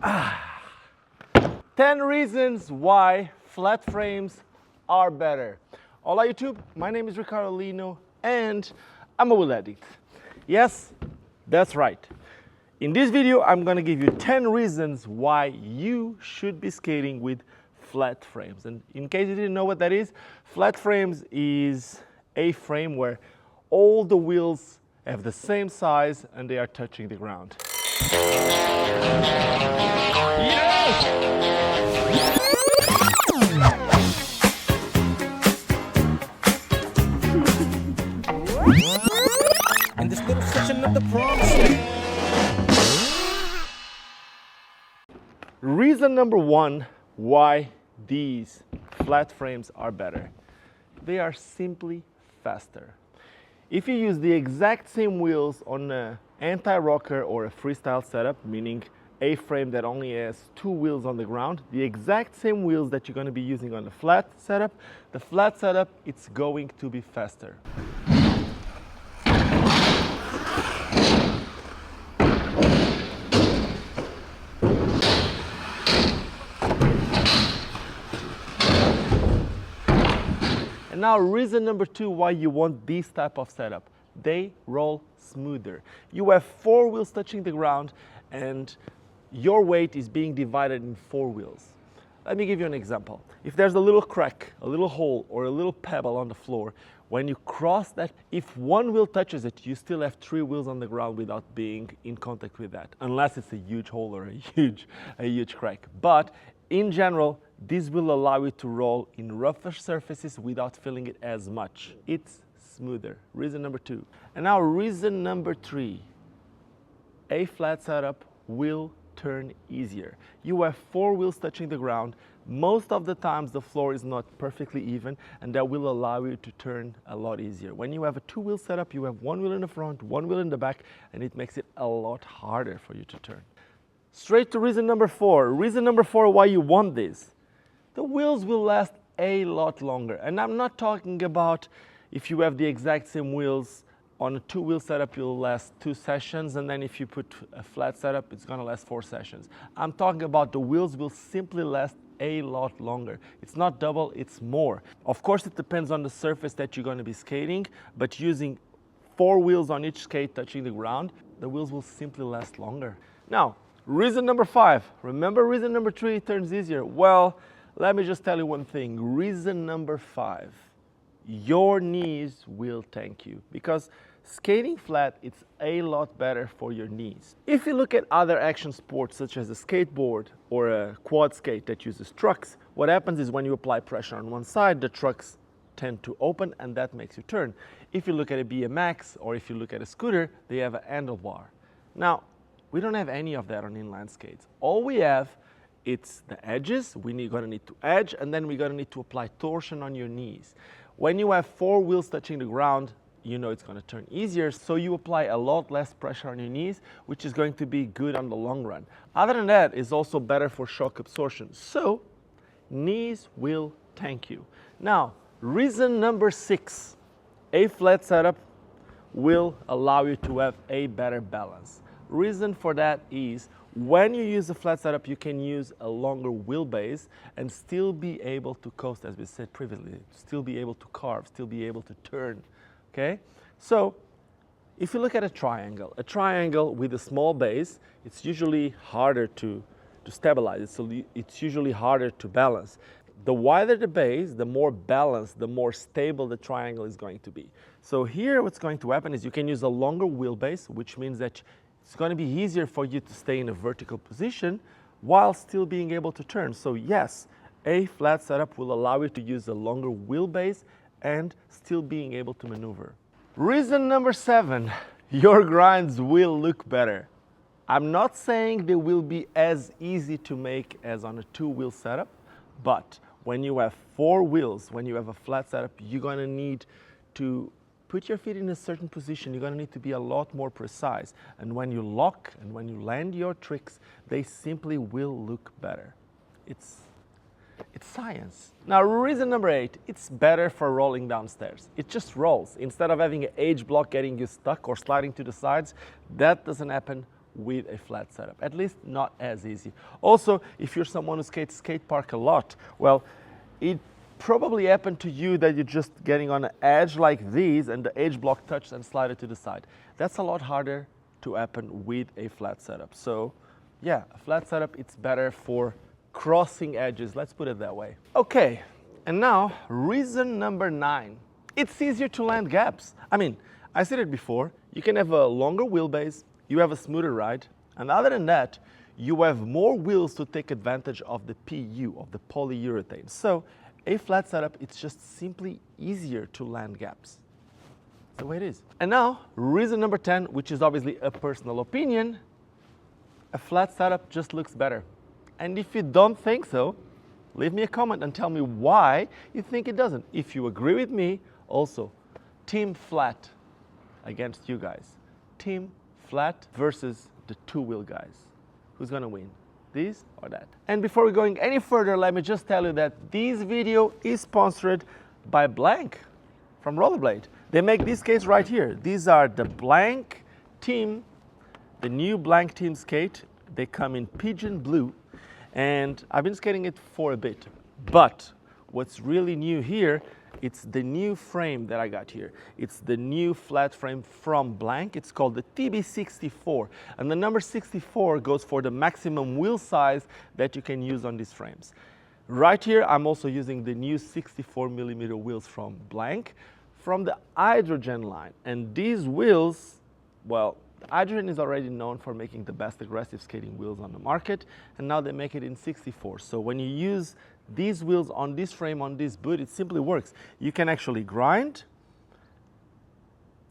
Ah. 10 reasons why flat frames are better. Hola YouTube, my name is Ricardo Lino and I'm a wheel addict. Yes, that's right. In this video, I'm gonna give you 10 reasons why you should be skating with flat frames. And in case you didn't know what that is, flat frames is a frame where all the wheels have the same size and they are touching the ground. In this little section of the prom. Reason number one why these flat frames are better. They are simply faster. If you use the exact same wheels on an anti-rocker or a freestyle setup, meaning a frame that only has 2 wheels on the ground, the exact same wheels that you're going to be using on the flat setup, it's going to be faster. And now reason number two why you want this type of setup. They roll smoother. You have 4 wheels touching the ground and your weight is being divided in 4 wheels. Let me give you an example. If there's a little crack, a little hole, or a little pebble on the floor, when you cross that, if 1 wheel touches it, you still have 3 wheels on the ground without being in contact with that, unless it's a huge hole or a huge crack. But in general, this will allow you to roll in rougher surfaces without feeling it as much. It's smoother. Reason number 2. And now reason number 3. A flat setup will turn easier. You have 4 wheels touching the ground. Most of the times the floor is not perfectly even, and that will allow you to turn a lot easier. When you have a 2-wheel setup, you have 1 wheel in the front, 1 wheel in the back, and it makes it a lot harder for you to turn. Straight to reason number 4. Reason number 4 why you want this. The wheels will last a lot longer. And I'm not talking about if you have the exact same wheels on a 2-wheel setup, you'll last 2 sessions, and then if you put a flat setup, it's gonna last 4 sessions. I'm talking about the wheels will simply last a lot longer. It's not double, it's more. Of course, it depends on the surface that you're gonna be skating, but using 4 wheels on each skate touching the ground, the wheels will simply last longer. Now, reason number 5. Remember reason number 3, it turns easier. Well, let me just tell you one thing. Reason number 5. Your knees will thank you, because skating flat, it's a lot better for your knees. If you look at other action sports such as a skateboard or a quad skate that uses trucks, what happens is when you apply pressure on one side, the trucks tend to open and that makes you turn. If you look at a BMX or if you look at a scooter, they have a handlebar. Now, we don't have any of that on inline skates. All we have, it's the edges. We're gonna need to edge, and then we're gonna need to apply torsion on your knees. When you have 4 wheels touching the ground, you know it's gonna turn easier, so you apply a lot less pressure on your knees, which is going to be good on the long run. Other than that, it's also better for shock absorption. So, knees will thank you. Now, reason number 6, a flat setup will allow you to have a better balance. Reason for that is when you use a flat setup, you can use a longer wheelbase and still be able to coast, as we said previously, still be able to carve, still be able to turn, okay? So if you look at a triangle with a small base, it's usually harder to stabilize, it's usually harder to balance. The wider the base, the more balanced, the more stable the triangle is going to be. So here what's going to happen is you can use a longer wheelbase, which means that it's going to be easier for you to stay in a vertical position while still being able to turn. So yes, a flat setup will allow you to use a longer wheelbase and still being able to maneuver. Reason number 7, your grinds will look better. I'm not saying they will be as easy to make as on a 2-wheel setup, but when you have 4 wheels, when you have a flat setup, you're gonna need to put your feet in a certain position. You're gonna need to be a lot more precise. And when you lock and when you land your tricks, they simply will look better. It's science. Now, reason number 8, it's better for rolling downstairs. It just rolls. Instead of having an H block getting you stuck or sliding to the sides, that doesn't happen with a flat setup, at least not as easy. Also, if you're someone who skates skate park a lot, well, it probably happened to you that you're just getting on an edge like these and the H block touched and slided to the side. That's a lot harder to happen with a flat setup. So yeah, a flat setup, it's better for crossing edges, let's put it that way. Okay, and now reason number 9. It's easier to land gaps. I mean, I said it before, you can have a longer wheelbase, you have a smoother ride, and other than that, you have more wheels to take advantage of the PU, of the polyurethane. So a flat setup, it's just simply easier to land gaps. That's the way it is. And now, reason number 10, which is obviously a personal opinion, a flat setup just looks better. And if you don't think so, leave me a comment and tell me why you think it doesn't. If you agree with me, also, team flat against you guys. Team flat versus the two-wheel guys. Who's gonna win? These or that? And before we're going any further, let me just tell you that this video is sponsored by Blank from Rollerblade. They make these skates right here. These are the Blank Team, the new Blank Team skate. They come in pigeon blue, and I've been skating it for a bit. But what's really new here, it's the new frame that I got here. It's the new flat frame from Blank. It's called the TB64. And the number 64 goes for the maximum wheel size that you can use on these frames. Right here, I'm also using the new 64mm wheels from Blank from the Hydrogen line. And these wheels, well, Hydrogen is already known for making the best aggressive skating wheels on the market, and now they make it in 64. So when you use these wheels on this frame, on this boot, it simply works. You can actually grind,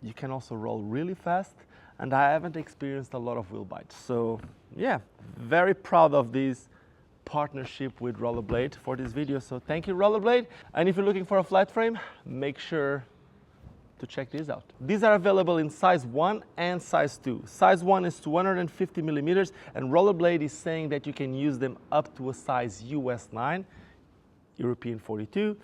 you can also roll really fast, and I haven't experienced a lot of wheel bites. So yeah, very proud of this partnership with Rollerblade for this video. So thank you, Rollerblade. And if you're looking for a flat frame, make sure to check these out. These are available in size 1 and size 2. Size 1 is 250mm, and Rollerblade is saying that you can use them up to a size US 9, European 42,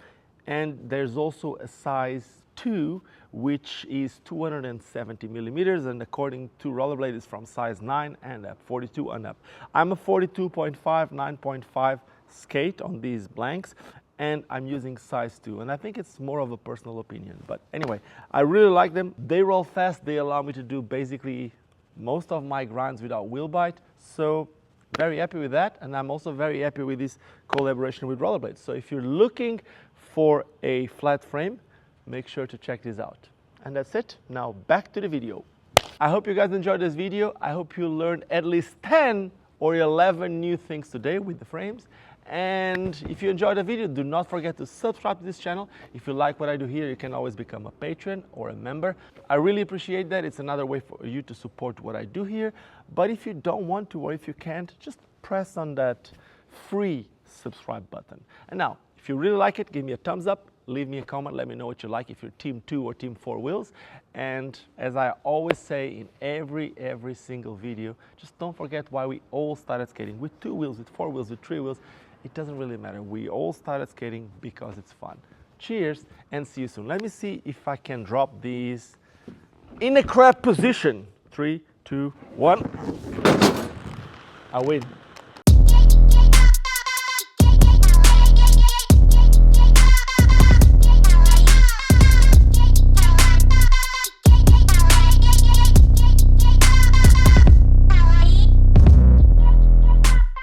and there's also a size 2, which is 270mm, and according to Rollerblade is from size 9 and up, 42 and up. I'm a 42.5, 9.5 skate on these Blanks, and I'm using size 2, and I think it's more of a personal opinion. But anyway, I really like them. They roll fast. They allow me to do basically most of my grinds without wheel bite. So very happy with that, and I'm also very happy with this collaboration with Rollerblade. So if you're looking for a flat frame, make sure to check this out. And that's it. Now back to the video. I hope you guys enjoyed this video. I hope you learned at least 10 or 11 new things today with the frames. And if you enjoyed the video, do not forget to subscribe to this channel. If you like what I do here, you can always become a patron or a member. I really appreciate that. It's another way for you to support what I do here. But if you don't want to, or if you can't, just press on that free subscribe button. And now, if you really like it, give me a thumbs up, leave me a comment, let me know what you like, if you're team 2 or team 4 wheels. And as I always say in every single video, just don't forget why we all started skating with 2 wheels, with 4 wheels, with 3 wheels. It doesn't really matter. We all started skating because it's fun. Cheers and see you soon. Let me see if I can drop these in a crab position. 3, 2, 1. I win.